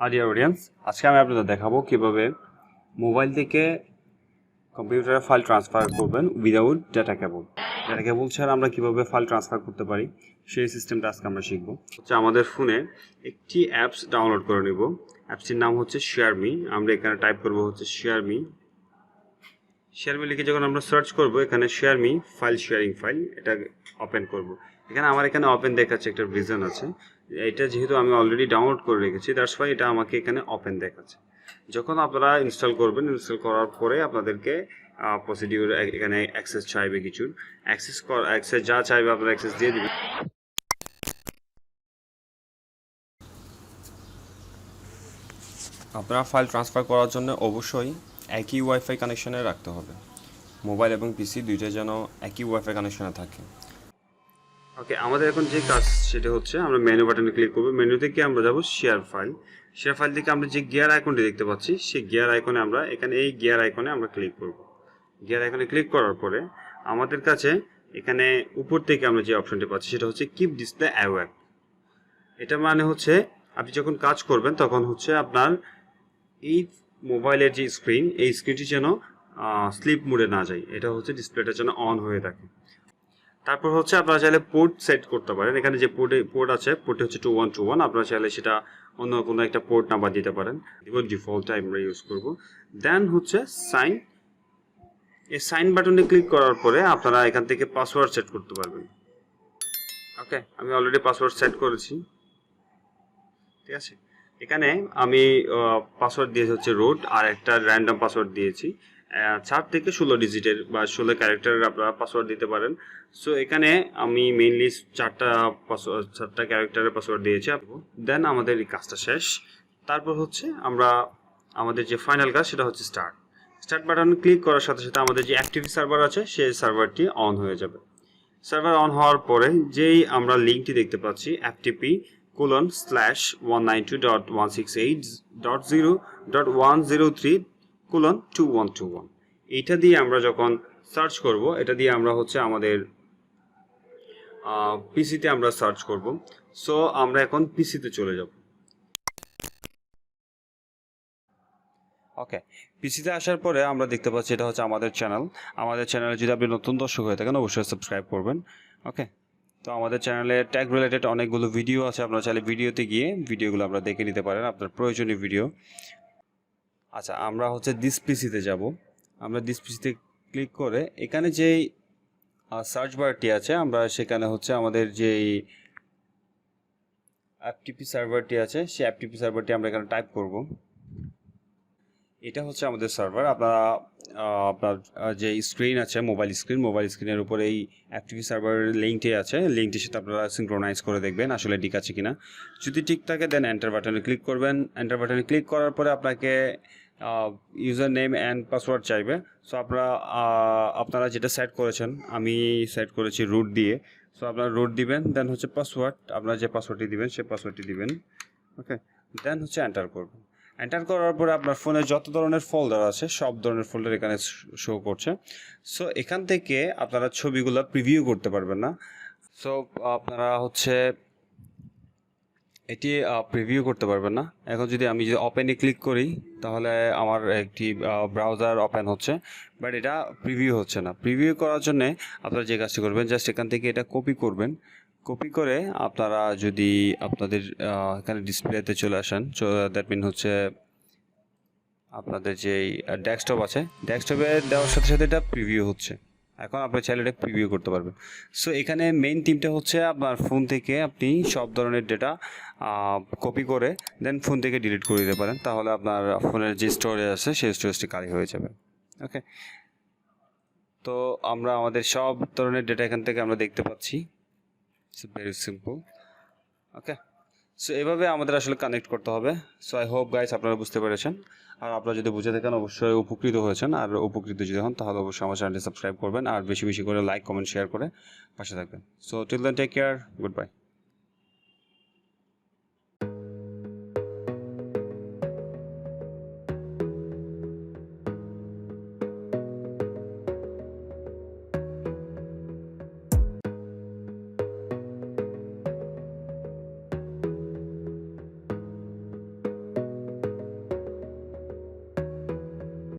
Dear audience, আজকে আমি আপনাদের দেখাবো কিভাবে মোবাইল থেকে কম্পিউটারে ফাইল ট্রান্সফার করবেন without data cable. Data cable ছাড়া আমরা কিভাবে ফাইল ট্রান্সফার করতে পারি সেই সিস্টেমটা আজকে আমরা শিখবো। আমাদের ফোনে একটি অ্যাপস ডাউনলোড করে নেব। অ্যাপসটির নাম হচ্ছে শেয়ারমি। আমরা এখানে টাইপ করব হচ্ছে শেয়ারমি লিখে যখন আমরা সার্চ করব, এখানে শেয়ারমি ফাইল শেয়ারিং ফাইল এটা ওপেন করব। আমার এখানে ওপেন দেখাচ্ছে, একটা রিজন আছে। এটা যেহেতু আমি অলরেডি ডাউনলোড করে রেখেছি, দ্যাটস ওয়াই এটা আমাকে এখানে ওপেন দেখাচ্ছে। যখন আপনারা ইনস্টল করবেন, ইনস্টল করার পরে আপনাদেরকে প্রসিডিউর এখানে অ্যাক্সেস চাইবে, কিছুর অ্যাক্সেস যা চাইবে আপনারা অ্যাক্সেস দিয়ে দিবেন। আপনারা ফাইল ট্রান্সফার করার জন্য অবশ্যই একই ওয়াইফাই কানেকশনে রাখতে হবে। মোবাইল এবং পিসি দুইটা যেন একই ওয়াইফাই কানেকশনে থাকে। ওকে, আমাদের এখন যে কাজ সেটা হচ্ছে আমরা মেনু বাটনে ক্লিক করব। মেনু থেকে আমরা যাব শেয়ার ফাইল থেকে আমরা যে গিয়ার আইকনটি দেখতে পাচ্ছি, সেই গিয়ার আইকনে আমরা এই গিয়ার আইকনে আমরা ক্লিক করব। গিয়ার আইকনে ক্লিক করার পরে আমাদের কাছে এখানে উপর থেকে আমরা যে অপশনটি পাচ্ছি সেটা হচ্ছে কিপ ডিসপ্লে অ্যাওয়্যার। এটা মানে হচ্ছে আপনি যখন কাজ করবেন তখন হচ্ছে আপনার এই মোবাইলের যে স্ক্রিন, এই স্ক্রিনটি যেন স্লিপ মোডে না যায়। এটা হচ্ছে ডিসপ্লেটা যেন অন হয়ে থাকে। তারপর হচ্ছে আপনারা চাইলে পোর্ট সেট করতে পারেন। এখানে যে পোর্ট আছে, পোর্টে হচ্ছে 2121। আপনারা চাইলে সেটা অন্য কোনো একটা পোর্ট নাম্বার দিতে পারেন। ডিফল্টটা আমরা ইউজ করব। দেন হচ্ছে সাইন। এই সাইন বাটনে ক্লিক করার পরে আপনারা এখান থেকে পাসওয়ার্ড সেট করতে পারবেন। ওকে, আমি অলরেডি পাসওয়ার্ড সেট করেছি। ঠিক আছে, এখানে আমি পাসওয়ার্ড দিয়েছি হচ্ছে রুট, আর একটা র্যান্ডম পাসওয়ার্ড দিয়েছি। 4 থেকে 16 ডিজিটের বা 16 ক্যারেক্টারের আপনারা পাসওয়ার্ড দিতে পারেন। সো এখানে আমি মেইনলি 4টা ক্যারেক্টারের পাসওয়ার্ড দিয়েছি। দেন আমাদের এই কাজটা শেষ। তারপর হচ্ছে আমরা আমাদের যে ফাইনাল কাজ সেটা হচ্ছে স্টার্ট বাটন ক্লিক করার সাথে সাথে আমাদের যে অ্যাক্টিভিটি সার্ভার আছে সেই সার্ভারটি অন হয়ে যাবে। সার্ভার অন হওয়ার পরে যেই আমরা লিঙ্কটি দেখতে পাচ্ছি ftp:/192.168.0.103:2121, এইটা দিয়ে আমরা যখন সার্চ করব, এটা দিয়ে আমরা হচ্ছে আমাদের পিসিতে আমরা সার্চ করব। সো আমরা এখন পিসিতে চলে যাব। ওকে, পিসিতে আসার পরে আমরা দেখতে পাচ্ছি এটা হচ্ছে আমাদের চ্যানেল। আমাদের চ্যানেলে যদি আপনি নতুন দর্শক হয়ে থাকেন অবশ্যই সাবস্ক্রাইব করবেন। ওকে, তো আমাদের চ্যানেলে ট্যাগ রিলেটেড অনেকগুলো ভিডিও আছে। আপনারা চাইলে ভিডিওতে গিয়ে ভিডিওগুলো আপনারা দেখে নিতে পারেন, আপনার প্রয়োজনীয় ভিডিও। আচ্ছা, আমরা হচ্ছে দিস পিসিতে যাব। আমরা দিস পিসিতে ক্লিক করে এখানে যেই সার্চ বারটি আছে, আমরা সেখানে হচ্ছে আমাদের যেই এফটিপি সার্ভারটি আছে সেই এফটিপি সার্ভারটি আমরা এখানে টাইপ করব। এটা হচ্ছে আমাদের সার্ভার। আপনার যে স্ক্রিন আছে, মোবাইল স্ক্রিনের উপরে এই অ্যাক্টিভ সার্ভারের লিঙ্কটি আছে। লিঙ্কটির সাথে আপনারা সিনক্রোনাইজ করে দেখবেন আসলে ঠিক আছে কিনা। যদি ঠিক থাকে দেন এন্টার বাটনে ক্লিক করবেন। এন্টার বাটনে ক্লিক করার পরে আপনাকে ইউজার নেম অ্যান্ড পাসওয়ার্ড চাইবে। সো আপনারা যেটা সেট করেছেন, আমি সেট করেছি রুট দিয়ে। সো আপনারা রুট দিবেন, দেন হচ্ছে পাসওয়ার্ড, আপনারা যে পাসওয়ার্ডটি দিবেন সেই পাসওয়ার্ডটি দিবেন। ওকে, দেন হচ্ছে এন্টার করবেন। এন্টার করার পরে আপনার ফোনে যত ধরনের ফোল্ডার আছে সব ধরনের ফোল্ডার এখানে শো করছে। সো এখান থেকে আপনারা ছবিগুলো প্রিভিউ করতে পারবেন না। সো আপনারা হচ্ছে এটি প্রিভিউ করতে পারবেন না। এখন যদি আমি ওপেনে ক্লিক করি তাহলে আমার একটি ব্রাউজার ওপেন হচ্ছে, বাট এটা প্রিভিউ হচ্ছে না। প্রিভিউ করার জন্য আপনারা যে কাজটি করবেন, জাস্ট এখান থেকে এটা কপি করবেন। কপি করে আপনারা যদি আপনাদের এখানে ডিসপ্লেতে চলে আসেন, দ্যাট মিন হচ্ছে আপনাদের যেই ডেস্কটপ আছে, ডেস্কটপে দেওয়ার সাথে সাথে এটা প্রিভিউ হচ্ছে। এখন আপনি চাইলে এটা প্রিভিউ করতে পারবেন। সো এখানে মেইন থিমটা হচ্ছে আপনার ফোন থেকে আপনি সব ধরনের ডেটা কপি করে দেন ফোন থেকে ডিলিট করে দিতে পারেন। তাহলে আপনার ফোনের যে স্টোরেজ আছে সেই স্টোরেজটি খালি হয়ে যাবে। ওকে, তো আমরা আমাদের সব ধরনের ডেটা এখান থেকে আমরা দেখতে পাচ্ছি। It's very simple. Okay, so এভাবে আমাদের আসলে কানেক্ট করতে হবে। সো আই হোপ গাইস আপনারা বুঝতে পেরেছেন। আর আপনারা যদি বুঝে থাকেন অবশ্যই উপকৃত হয়েছেন। আর উপকৃত যদি হন তাহলে অবশ্যই আমার চ্যানেলটি সাবস্ক্রাইব করবেন আর বেশি বেশি করে লাইক, কমেন্ট, শেয়ার করে পাশে থাকবেন। So till then take care, good bye.